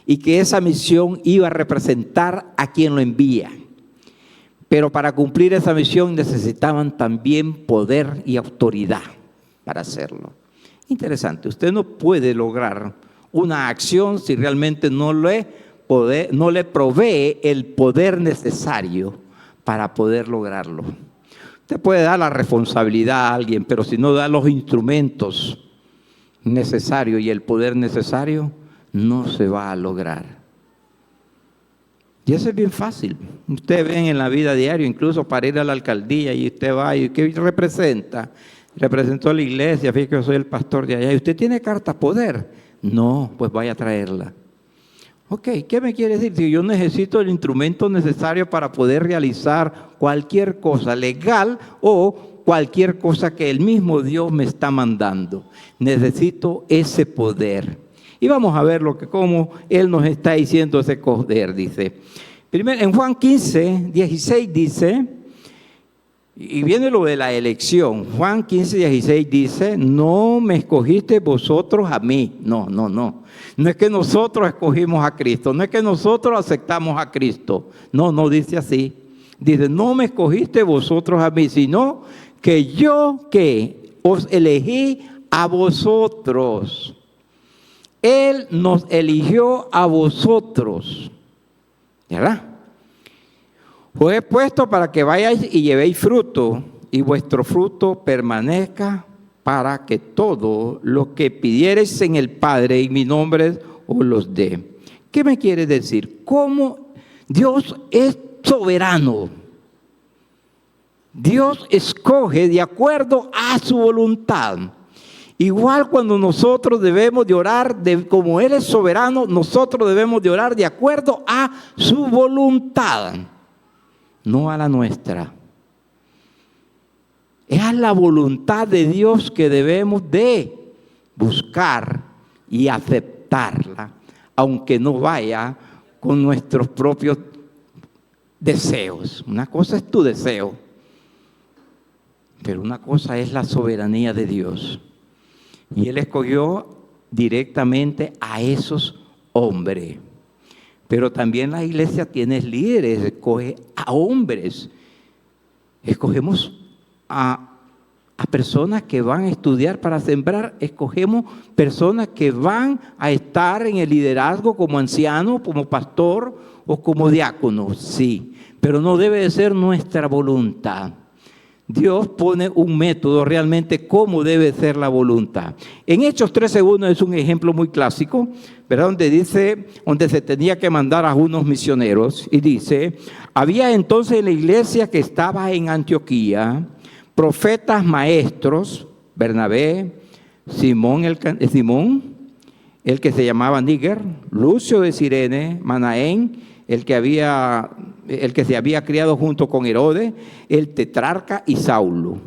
y que esa misión iba a representar a quien lo envía. Pero para cumplir esa misión necesitaban también poder y autoridad para hacerlo. Interesante, usted no puede lograr una acción si realmente no le provee el poder necesario para poder lograrlo. Usted puede dar la responsabilidad a alguien, pero si no da los instrumentos necesarios y el poder necesario, no se va a lograr. Y eso es bien fácil. Ustedes ven en la vida diaria, incluso para ir a la alcaldía, y usted va y ¿qué representa? Representó a la iglesia, fíjate que yo soy el pastor de allá. ¿Y usted tiene carta poder? No, pues vaya a traerla. Ok, ¿qué me quiere decir? Si yo necesito el instrumento necesario para poder realizar cualquier cosa legal o cualquier cosa que el mismo Dios me está mandando. Necesito ese poder. Y vamos a ver cómo Él nos está diciendo ese poder, dice. Primero, en Juan 15, 16 dice, y viene lo de la elección. Juan 15, 16 dice, no me escogiste vosotros a mí. No. No es que nosotros escogimos a Cristo, no es que nosotros aceptamos a Cristo. No dice así. Dice, no me escogiste vosotros a mí, sino que yo que os elegí a vosotros. Él nos eligió a vosotros. ¿Verdad? Os he puesto para que vayáis y llevéis fruto, y vuestro fruto permanezca, para que todo lo que pidiereis en el Padre en mi nombre os los dé. ¿Qué me quiere decir? ¿Cómo Dios es soberano? Dios escoge de acuerdo a su voluntad. Igual cuando nosotros debemos de orar, como Él es soberano, nosotros debemos de orar de acuerdo a su voluntad, no a la nuestra. Es a la voluntad de Dios que debemos de buscar y aceptarla, aunque no vaya con nuestros propios deseos. Una cosa es tu deseo, pero una cosa es la soberanía de Dios. Y Él escogió directamente a esos hombres. Pero también la iglesia tiene líderes, escoge a hombres. Escogemos a personas que van a estudiar para sembrar. Escogemos personas que van a estar en el liderazgo como anciano, como pastor o como diácono. Sí, pero no debe de ser nuestra voluntad. Dios pone un método realmente cómo debe ser la voluntad. En Hechos 13:1 es un ejemplo muy clásico, ¿verdad? Donde se tenía que mandar a unos misioneros. Y dice, había entonces en la iglesia que estaba en Antioquía, profetas maestros, Bernabé, Simón, el que se llamaba Níger, Lucio de Cirene, Manaén, el que se había criado junto con Herodes, el tetrarca y Saulo.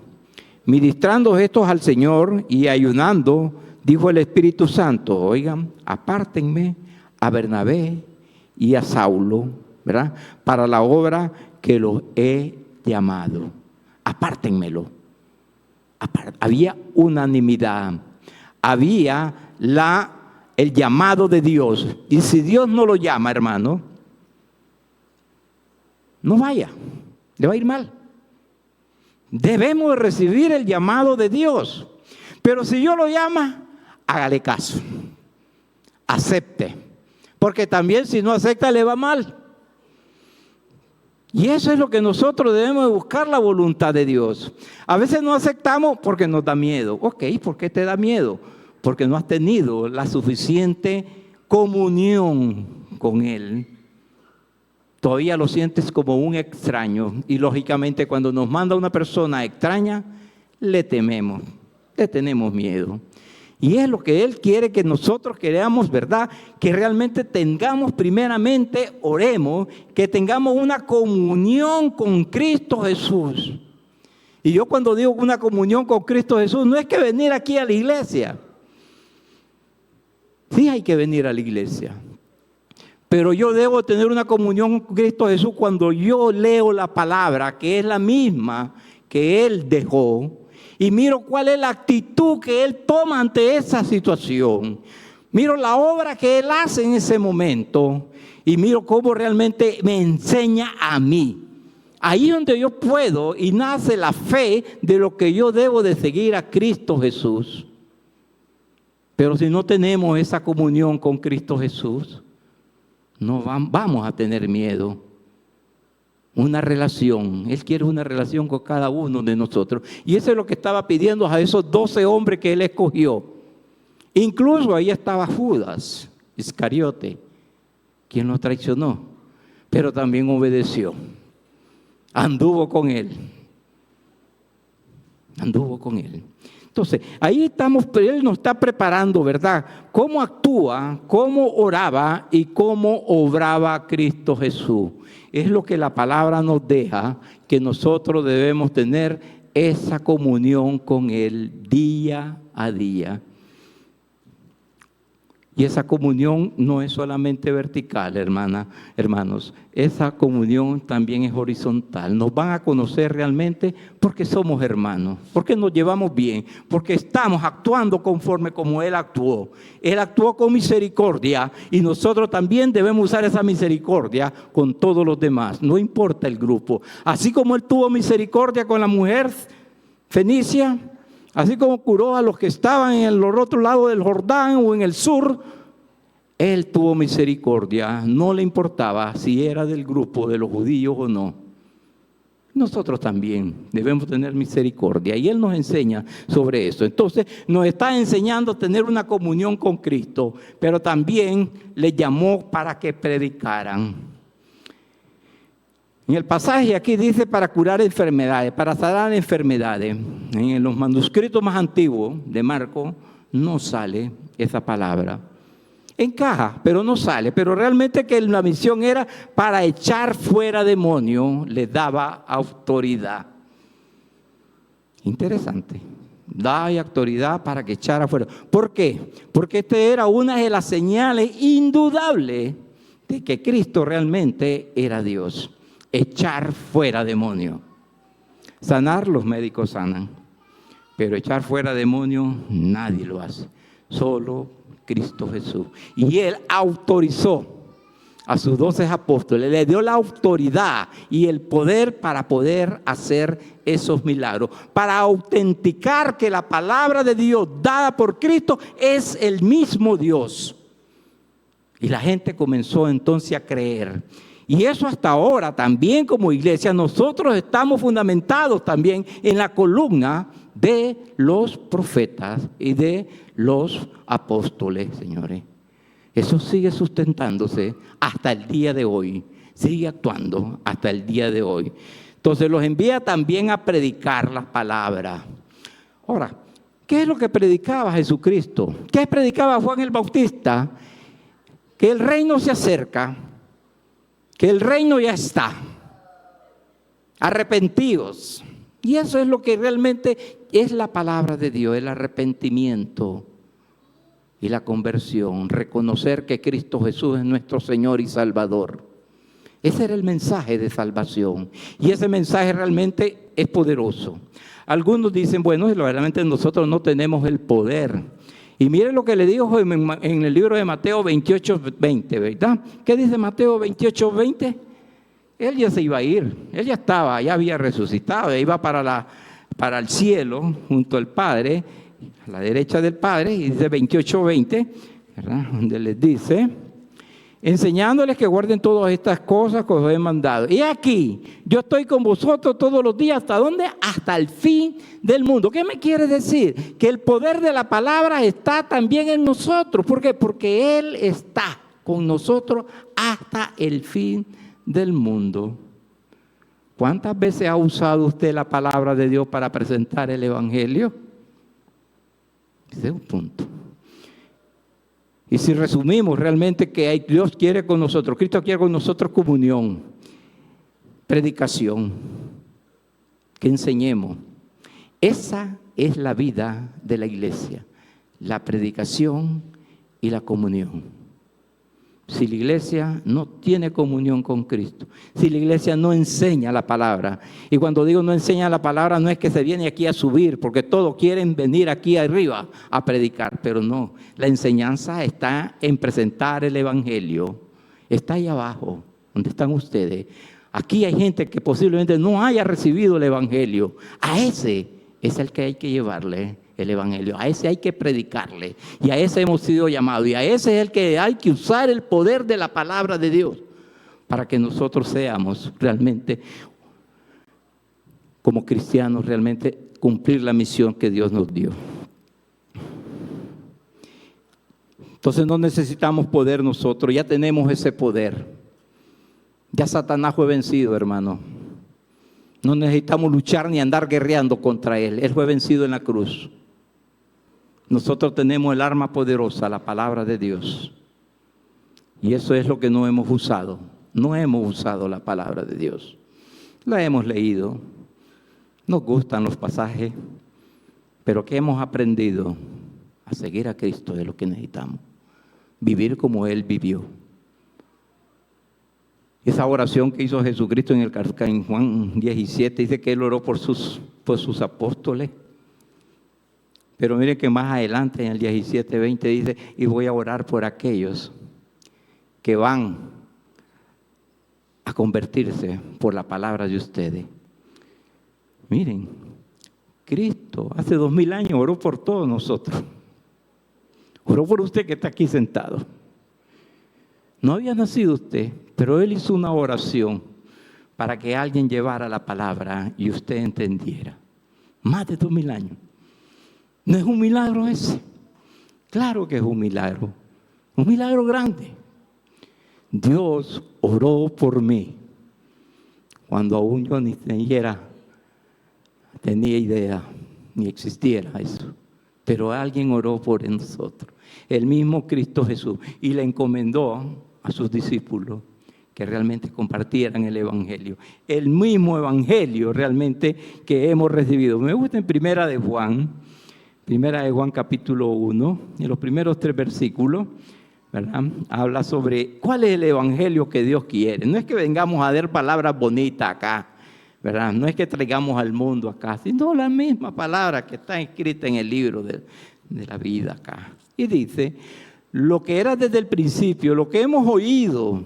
Ministrando estos al Señor y ayunando, dijo el Espíritu Santo, oigan, apártenme a Bernabé y a Saulo, ¿verdad? Para la obra que los he llamado. Apártenmelo. Había unanimidad, había el llamado de Dios. Y si Dios no lo llama, hermano, no vaya, le va a ir mal. Debemos recibir el llamado de Dios. Pero si Dios lo llama, hágale caso, acepte. Porque también si no acepta, le va mal. Y eso es lo que nosotros debemos de buscar, la voluntad de Dios. A veces no aceptamos porque nos da miedo. Ok, ¿por qué te da miedo? Porque no has tenido la suficiente comunión con Él. Todavía lo sientes como un extraño. Y lógicamente cuando nos manda una persona extraña, le tememos, le tenemos miedo. Y es lo que Él quiere que nosotros creamos, ¿verdad? Que realmente tengamos primeramente, oremos, que tengamos una comunión con Cristo Jesús. Y yo cuando digo una comunión con Cristo Jesús, no es que venir aquí a la iglesia. Sí hay que venir a la iglesia. Pero yo debo tener una comunión con Cristo Jesús cuando yo leo la palabra, que es la misma que Él dejó, y miro cuál es la actitud que Él toma ante esa situación. Miro la obra que Él hace en ese momento y miro cómo realmente me enseña a mí. Ahí es donde yo puedo y nace la fe de lo que yo debo de seguir a Cristo Jesús. Pero si no tenemos esa comunión con Cristo Jesús, no vamos a tener miedo. Una relación. Él quiere una relación con cada uno de nosotros. Y eso es lo que estaba pidiendo a esos 12 hombres que Él escogió. Incluso ahí estaba Judas Iscariote, quien lo traicionó, pero también obedeció. Anduvo con Él. Anduvo con Él. Entonces, ahí estamos, Él nos está preparando, ¿verdad? Cómo actúa, cómo oraba y cómo obraba Cristo Jesús. Es lo que la palabra nos deja, que nosotros debemos tener esa comunión con Él día a día. Y esa comunión no es solamente vertical, hermanos. Esa comunión también es horizontal. Nos van a conocer realmente porque somos hermanos, porque nos llevamos bien, porque estamos actuando conforme como Él actuó. Él actuó con misericordia y nosotros también debemos usar esa misericordia con todos los demás. No importa el grupo. Así como Él tuvo misericordia con la mujer fenicia, así como curó a los que estaban en el otro lado del Jordán o en el sur, Él tuvo misericordia. No le importaba si era del grupo de los judíos o no. Nosotros también debemos tener misericordia. Y Él nos enseña sobre eso. Entonces nos está enseñando a tener una comunión con Cristo, pero también les llamó para que predicaran. En el pasaje aquí dice para curar enfermedades, para sanar enfermedades. En los manuscritos más antiguos de Marcos no sale esa palabra. Encaja, pero no sale. Pero realmente que la misión era para echar fuera demonios, le daba autoridad. Interesante. Da autoridad para que echara fuera. ¿Por qué? Porque esta era una de las señales indudables de que Cristo realmente era Dios. Echar fuera demonios. Sanar, los médicos sanan. Pero echar fuera demonios, nadie lo hace. Solo Cristo Jesús. Y Él autorizó a sus 12 apóstoles, le dio la autoridad y el poder para poder hacer esos milagros, para autenticar que la palabra de Dios dada por Cristo es el mismo Dios. Y la gente comenzó entonces a creer. Y eso hasta ahora también como iglesia nosotros estamos fundamentados también en la columna de los profetas y de los apóstoles, señores. Eso sigue sustentándose hasta el día de hoy, sigue actuando hasta el día de hoy. Entonces los envía también a predicar la palabra. Ahora, ¿qué es lo que predicaba Jesucristo? ¿Qué predicaba Juan el Bautista? Que el reino se acerca, que el reino ya está. Arrepentidos. Y eso es lo que realmente es la palabra de Dios, el arrepentimiento y la conversión. Reconocer que Cristo Jesús es nuestro Señor y Salvador. Ese era el mensaje de salvación. Y ese mensaje realmente es poderoso. Algunos dicen, bueno, realmente nosotros no tenemos el poder. Y miren lo que le dijo en el libro de Mateo 28:20, ¿verdad? ¿Qué dice Mateo 28:20? Él ya se iba a ir, él ya estaba, ya había resucitado, iba para el cielo junto al Padre, a la derecha del Padre, y dice 28:20, ¿verdad? Donde les dice, enseñándoles que guarden todas estas cosas que os he mandado. Y aquí, yo estoy con vosotros todos los días, ¿hasta dónde? Hasta el fin del mundo. ¿Qué me quiere decir? Que el poder de la palabra está también en nosotros. ¿Por qué? Porque Él está con nosotros hasta el fin del mundo. ¿Cuántas veces ha usado usted la palabra de Dios para presentar el Evangelio? Ese es un punto. Y si resumimos realmente que Dios quiere con nosotros, Cristo quiere con nosotros comunión, predicación, que enseñemos. Esa es la vida de la iglesia, la predicación y la comunión. Si la iglesia no tiene comunión con Cristo, si la iglesia no enseña la palabra, y cuando digo no enseña la palabra no es que se viene aquí a subir, porque todos quieren venir aquí arriba a predicar, pero no, la enseñanza está en presentar el evangelio, está ahí abajo, donde están ustedes. Aquí hay gente que posiblemente no haya recibido el evangelio, a ese es el que hay que llevarle el evangelio, a ese hay que predicarle, y a ese hemos sido llamados, y a ese es el que hay que usar el poder de la palabra de Dios para que nosotros seamos realmente, como cristianos, realmente cumplir la misión que Dios nos dio. Entonces no necesitamos poder nosotros, ya tenemos ese poder. Ya Satanás fue vencido, hermano. No necesitamos luchar ni andar guerreando contra él. Él fue vencido en la cruz. Nosotros tenemos el arma poderosa, la palabra de Dios. Y eso es lo que no hemos usado. No hemos usado la palabra de Dios. La hemos leído. Nos gustan los pasajes. Pero ¿qué hemos aprendido? A seguir a Cristo es lo que necesitamos. Vivir como Él vivió. Esa oración que hizo Jesucristo en Juan 17 dice que Él oró por sus apóstoles. Pero mire que más adelante en el 17:20 dice, y voy a orar por aquellos que van a convertirse por la palabra de ustedes. Miren, Cristo hace 2000 años oró por todos nosotros. Oró por usted que está aquí sentado. No había nacido usted, pero Él hizo una oración para que alguien llevara la palabra y usted entendiera. Más de 2000 años. ¿No es un milagro ese? Claro que es un milagro grande. Dios oró por mí cuando aún yo ni tenía idea, ni existiera eso. Pero alguien oró por nosotros, el mismo Cristo Jesús, y le encomendó a sus discípulos que realmente compartieran el evangelio. El mismo evangelio realmente que hemos recibido. Me gusta en Primera de Juan capítulo 1, en los primeros 3 versículos, ¿verdad? Habla sobre cuál es el evangelio que Dios quiere. No es que vengamos a dar palabras bonitas acá, ¿verdad? No es que traigamos al mundo acá, sino la misma palabra que está escrita en el libro de la vida acá. Y dice, lo que era desde el principio, lo que hemos oído,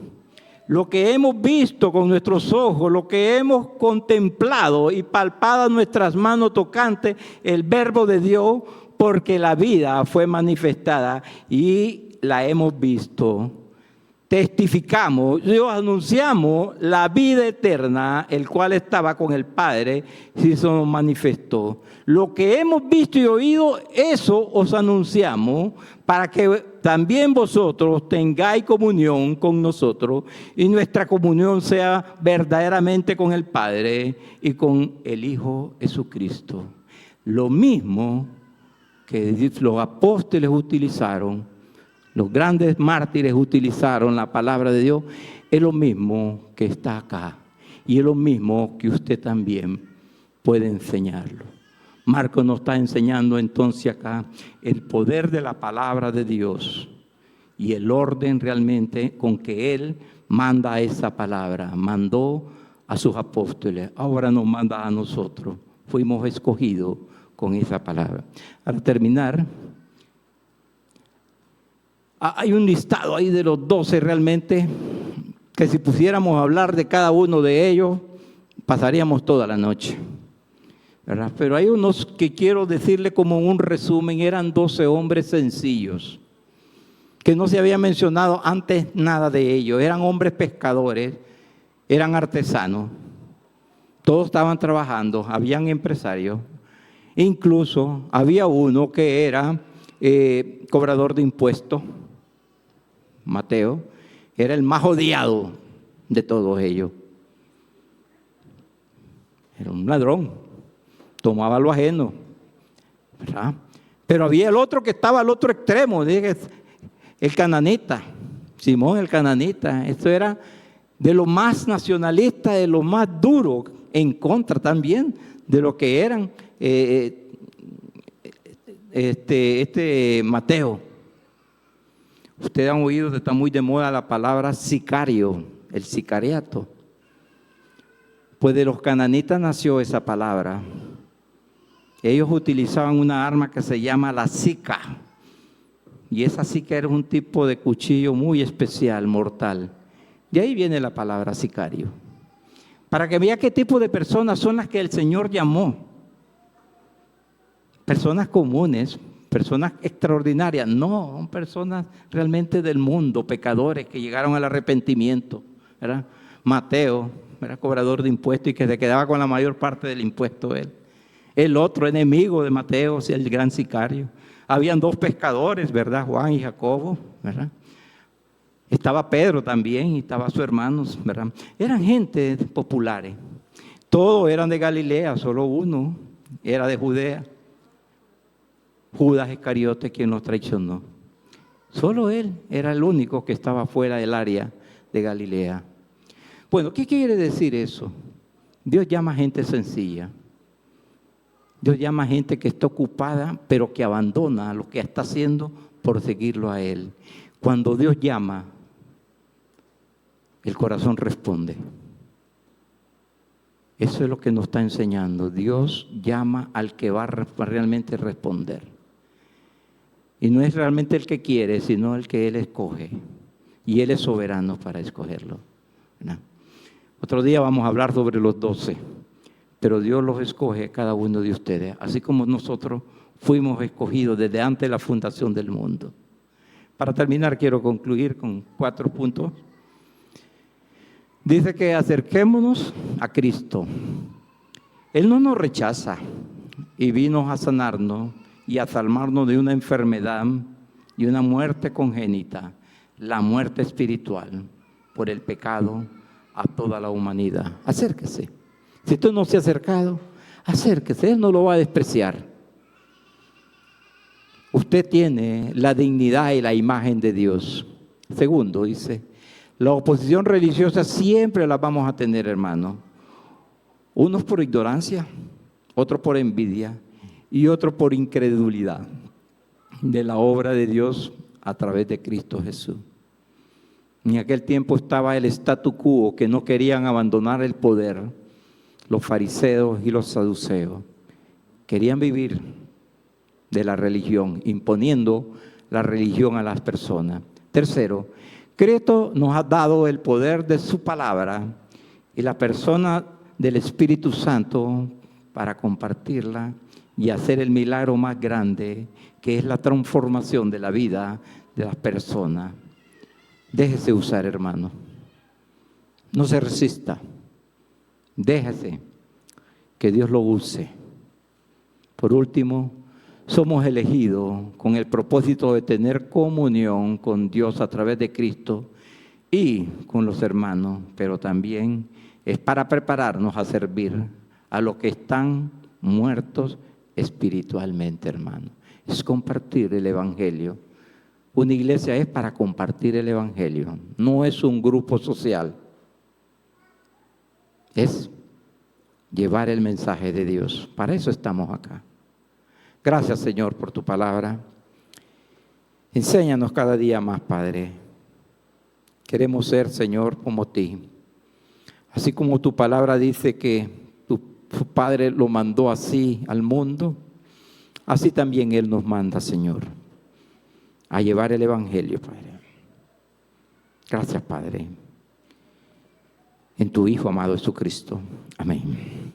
lo que hemos visto con nuestros ojos, lo que hemos contemplado y palpado nuestras manos tocantes, el verbo de Dios, porque la vida fue manifestada y la hemos visto. Testificamos, Dios anunciamos la vida eterna, el cual estaba con el Padre, si eso nos manifestó. Lo que hemos visto y oído, eso os anunciamos, para que también vosotros tengáis comunión con nosotros y nuestra comunión sea verdaderamente con el Padre y con el Hijo Jesucristo. Lo mismo que los apóstoles utilizaron, los grandes mártires utilizaron la palabra de Dios, es lo mismo que está acá y es lo mismo que usted también puede enseñarlo. Marcos nos está enseñando entonces acá el poder de la palabra de Dios y el orden realmente con que Él manda esa palabra. Mandó a sus apóstoles, ahora nos manda a nosotros. Fuimos escogidos con esa palabra. Para terminar, hay un listado ahí de los 12 realmente, que si pusiéramos a hablar de cada uno de ellos, pasaríamos toda la noche, ¿verdad? Pero hay unos que quiero decirle como un resumen, eran 12 hombres sencillos, que no se había mencionado antes nada de ellos, eran hombres pescadores, eran artesanos, todos estaban trabajando, habían empresarios, incluso había uno que era cobrador de impuestos, Mateo, era el más odiado de todos ellos. Era un ladrón, tomaba lo ajeno, ¿verdad? Pero había el otro que estaba al otro extremo, el cananita, Simón el cananita. Esto era de lo más nacionalista, de lo más duro, en contra también de lo que eran Mateo. Ustedes han oído, está muy de moda la palabra sicario, el sicariato. Pues de los cananitas nació esa palabra. Ellos utilizaban una arma que se llama la sica. Y esa sica era un tipo de cuchillo muy especial, mortal. De ahí viene la palabra sicario. Para que vea qué tipo de personas son las que el Señor llamó. Personas comunes, personas extraordinarias. No, son personas realmente del mundo, pecadores que llegaron al arrepentimiento, ¿verdad? Mateo era cobrador de impuestos y que se quedaba con la mayor parte del impuesto él. El otro enemigo de Mateo, el gran sicario. Habían dos pescadores, ¿verdad? Juan y Jacobo, ¿verdad? Estaba Pedro también y estaba sus hermanos, ¿verdad? Eran gente populares. Todos eran de Galilea, solo uno era de Judea. Judas Iscariote, quien los traicionó. Solo él era el único que estaba fuera del área de Galilea. Bueno, ¿qué quiere decir eso? Dios llama a gente sencilla. Dios llama a gente que está ocupada, pero que abandona lo que está haciendo por seguirlo a Él. Cuando Dios llama, el corazón responde. Eso es lo que nos está enseñando. Dios llama al que va a realmente responder. Y no es realmente el que quiere, sino el que Él escoge. Y Él es soberano para escogerlo, ¿verdad? Otro día vamos a hablar sobre los 12. Pero Dios los escoge a cada uno de ustedes, así como nosotros fuimos escogidos desde antes de la fundación del mundo. Para terminar, quiero concluir con 4 puntos. Dice que acerquémonos a Cristo. Él no nos rechaza y vino a sanarnos y a salvarnos de una enfermedad y una muerte congénita, la muerte espiritual por el pecado a toda la humanidad. Acérquese. Si usted no se ha acercado, acérquese, Él no lo va a despreciar. Usted tiene la dignidad y la imagen de Dios. Segundo, dice, la oposición religiosa siempre la vamos a tener, hermano. Unos por ignorancia, otros por envidia y otros por incredulidad de la obra de Dios a través de Cristo Jesús. En aquel tiempo estaba el statu quo, que no querían abandonar el poder. Los fariseos y los saduceos querían vivir de la religión, imponiendo la religión a las personas. Tercero, Cristo nos ha dado el poder de su palabra y la persona del Espíritu Santo para compartirla y hacer el milagro más grande, que es la transformación de la vida de las personas. Déjese usar, hermano. No se resista. Déjese que Dios lo use. Por último, somos elegidos con el propósito de tener comunión con Dios a través de Cristo y con los hermanos, pero también es para prepararnos a servir a los que están muertos espiritualmente, hermano. Es compartir el Evangelio. Una iglesia es para compartir el Evangelio, no es un grupo social. Es llevar el mensaje de Dios. Para eso estamos acá. Gracias, Señor, por tu palabra. Enséñanos cada día más, Padre. Queremos ser, Señor, como ti. Así como tu palabra dice que tu Padre lo mandó así al mundo, así también Él nos manda, Señor, a llevar el Evangelio, Padre. Gracias, Padre. En tu Hijo amado Jesucristo. Amén.